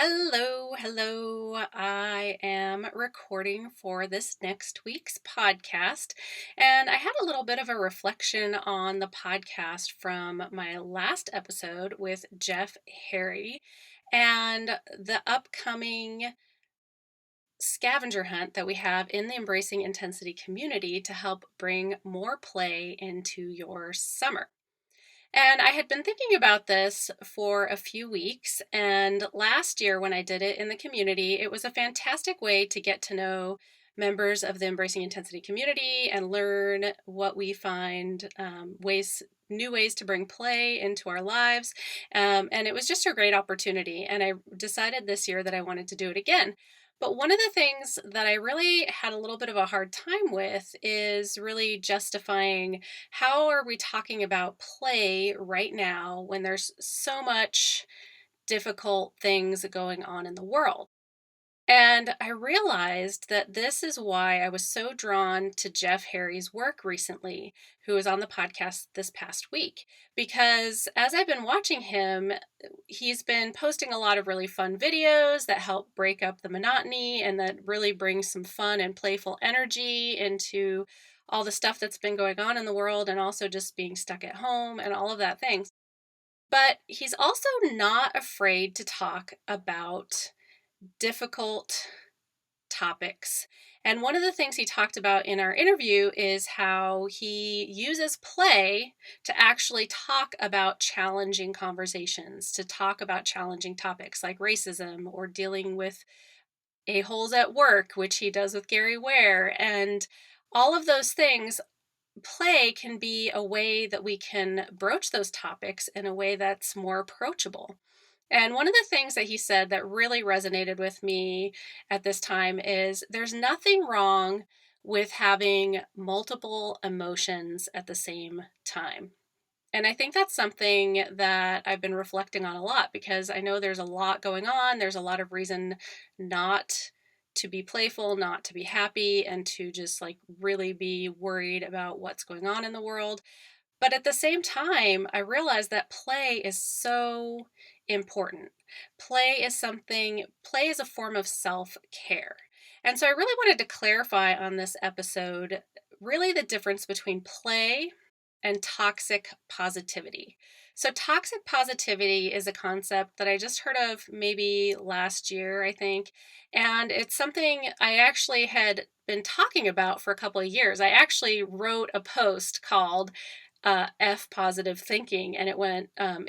Hello, hello. I am recording for this next week's podcast, and I had a little bit of a reflection on the podcast from my last episode with Jeff Harry and the upcoming scavenger hunt that we have in the Embracing Intensity community to help bring more play into your summer. And I had been thinking about this for a few weeks. And last year, when I did it in the community, it was a fantastic way to get to know members of the Embracing Intensity community and learn what we find new ways to bring play into our lives. And it was just a great opportunity. And I decided this year that I wanted to do it again. But one of the things that I really had a little bit of a hard time with is really justifying how are we talking about play right now when there's so much difficult things going on in the world? And I realized that this is why I was so drawn to Jeff Harry's work recently, who was on the podcast this past week. Because as I've been watching him, he's been posting a lot of really fun videos that help break up the monotony and that really bring some fun and playful energy into all the stuff that's been going on in the world and also just being stuck at home and all of that things. But he's also not afraid to talk about difficult topics. And one of the things he talked about in our interview is how he uses play to actually talk about challenging conversations, to talk about challenging topics like racism or dealing with a-holes at work, which he does with Gary Ware. And all of those things, play can be a way that we can broach those topics in a way that's more approachable. And one of the things that he said that really resonated with me at this time is there's nothing wrong with having multiple emotions at the same time. And I think that's something that I've been reflecting on a lot because I know there's a lot going on. There's a lot of reason not to be playful, not to be happy, and to just like really be worried about what's going on in the world. But at the same time, I realized that play is so important. Play is a form of self care. And so I really wanted to clarify on this episode really the difference between play and toxic positivity. So, toxic positivity is a concept that I just heard of maybe last year, I think. And it's something I actually had been talking about for a couple of years. I actually wrote a post called F positive thinking, and it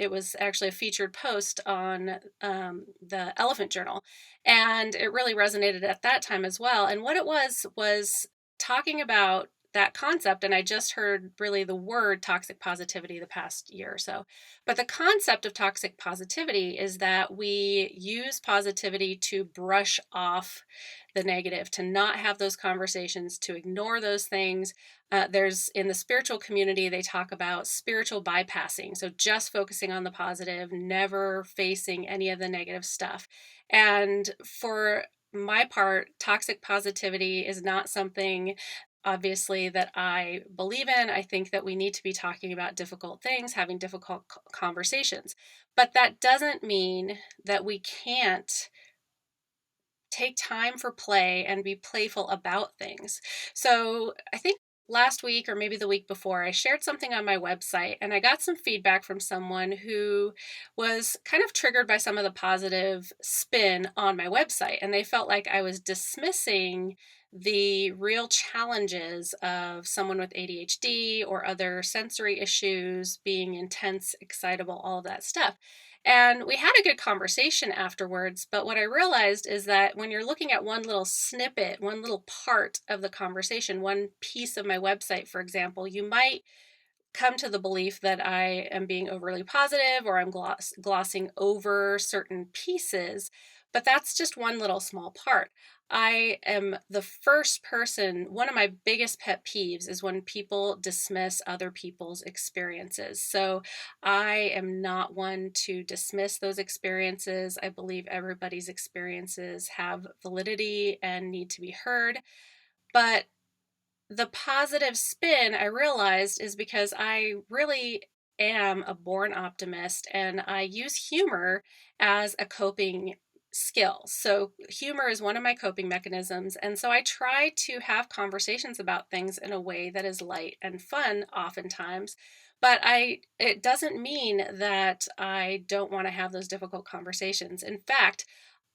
was actually a featured post on the Elephant Journal, and it really resonated at that time as well. And what it was talking about that concept, and I just heard really the word toxic positivity the past year or so. But the concept of toxic positivity is that we use positivity to brush off the negative, to not have those conversations, to ignore those things. There's in the spiritual community, they talk about spiritual bypassing. So just focusing on the positive, never facing any of the negative stuff. And for my part, toxic positivity is not something obviously that I believe in. I think that we need to be talking about difficult things, having difficult conversations. But that doesn't mean that we can't take time for play and be playful about things. So I think last week or maybe the week before, I shared something on my website and I got some feedback from someone who was kind of triggered by some of the positive spin on my website. And they felt like I was dismissing the real challenges of someone with ADHD or other sensory issues, being intense, excitable, all of that stuff. And we had a good conversation afterwards. But what I realized is that when you're looking at one little snippet, one little part of the conversation, one piece of my website, for example, you might come to the belief that I am being overly positive or I'm glossing over certain pieces, but that's just one little small part. I am the first person, one of my biggest pet peeves is when people dismiss other people's experiences. So I am not one to dismiss those experiences. I believe everybody's experiences have validity and need to be heard. But the positive spin I realized is because I really am a born optimist and I use humor as a coping skill. So humor is one of my coping mechanisms. And so I try to have conversations about things in a way that is light and fun oftentimes. But it doesn't mean that I don't want to have those difficult conversations. In fact,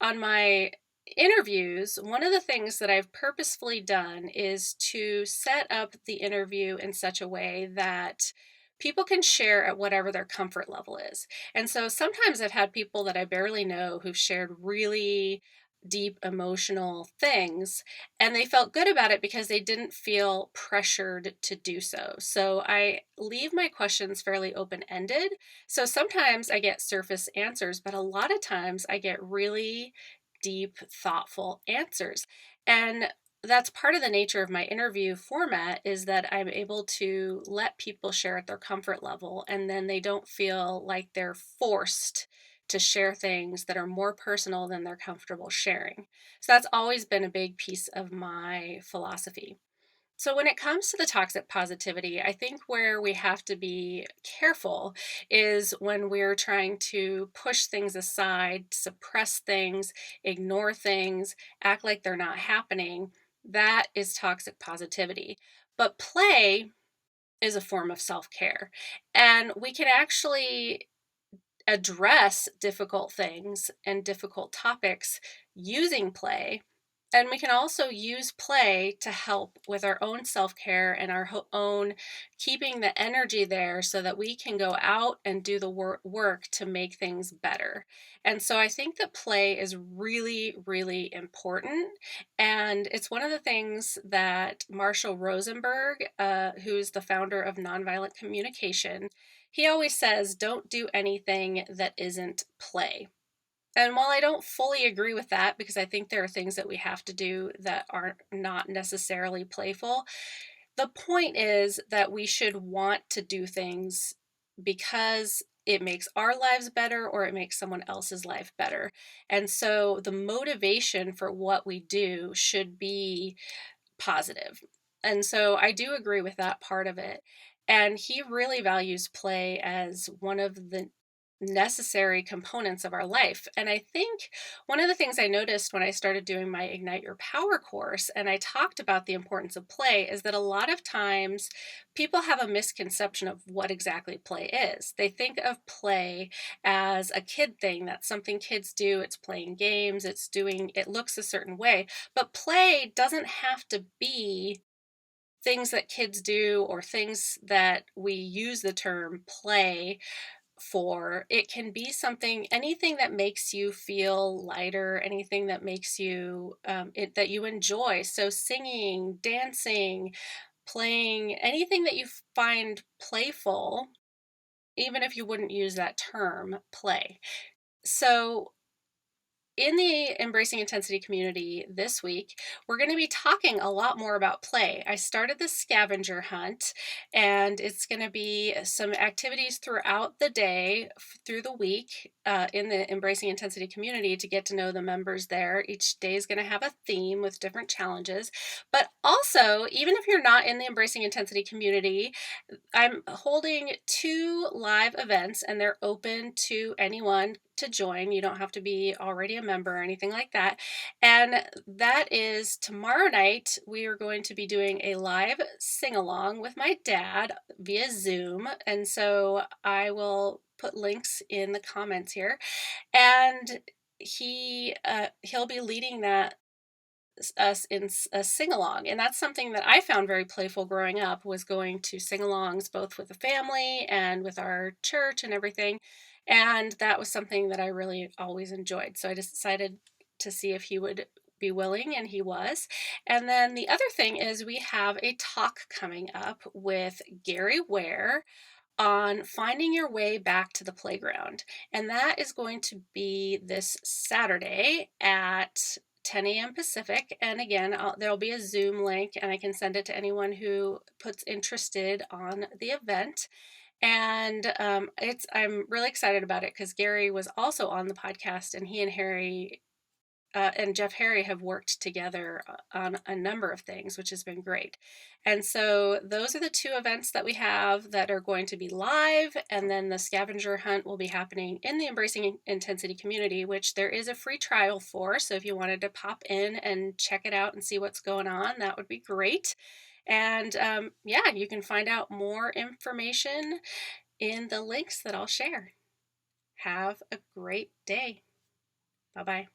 on my interviews, one of the things that I've purposefully done is to set up the interview in such a way that people can share at whatever their comfort level is. And so sometimes I've had people that I barely know who've shared really deep emotional things, and they felt good about it because they didn't feel pressured to do so. So I leave my questions fairly open ended. So sometimes I get surface answers, but a lot of times I get really deep, thoughtful answers. And that's part of the nature of my interview format, is that I'm able to let people share at their comfort level, and then they don't feel like they're forced to share things that are more personal than they're comfortable sharing. So that's always been a big piece of my philosophy. So, when it comes to the toxic positivity, I think where we have to be careful is when we're trying to push things aside, suppress things, ignore things, act like they're not happening. That is toxic positivity. But play is a form of self care. And we can actually address difficult things and difficult topics using play. And we can also use play to help with our own self care and our own keeping the energy there so that we can go out and do the work to make things better. And so I think that play is really, really important. And it's one of the things that Marshall Rosenberg, who's the founder of Nonviolent Communication, he always says, don't do anything that isn't play. And while I don't fully agree with that, because I think there are things that we have to do that are not necessarily playful, the point is that we should want to do things because it makes our lives better or it makes someone else's life better. And so the motivation for what we do should be positive. And so I do agree with that part of it. And he really values play as one of the necessary components of our life. And I think one of the things I noticed when I started doing my Ignite Your Power course and I talked about the importance of play is that a lot of times people have a misconception of what exactly play is. They think of play as a kid thing, that's something kids do, it's playing games, it looks a certain way. But play doesn't have to be things that kids do or things that we use the term play for. It can be something, anything that makes you feel lighter, anything that makes you, that you enjoy. So singing, dancing, playing, anything that you find playful, even if you wouldn't use that term, play. So in the Embracing Intensity community this week, we're going to be talking a lot more about play. I started the scavenger hunt, and it's going to be some activities throughout the day, through the week, in the Embracing Intensity community to get to know the members there. Each day is going to have a theme with different challenges. But also, even if you're not in the Embracing Intensity community, I'm holding 2 live events and they're open to anyone to join. You don't have to be already a member or anything like that. And that is tomorrow night. We are going to be doing a live sing along with my dad via Zoom. And so I will put links in the comments here. And he'll be leading that us in a sing along, and that's something that I found very playful growing up, was going to sing alongs both with the family and with our church and everything. And that was something that I really always enjoyed, so I just decided to see if he would be willing, and he was. And then the other thing is we have a talk coming up with Gary Ware on finding your way back to the playground. And that is going to be this Saturday at 10 a.m. Pacific. And again, there'll be a Zoom link and I can send it to anyone who puts interested on the event. And I'm really excited about it because Gary was also on the podcast, and he and Harry and Jeff Harry have worked together on a number of things, which has been great. And so those are the two events that we have that are going to be live. And then the scavenger hunt will be happening in the Embracing Intensity community, which there is a free trial for. So if you wanted to pop in and check it out and see what's going on, that would be great. And yeah, you can find out more information in the links that I'll share. Have a great day. Bye-bye.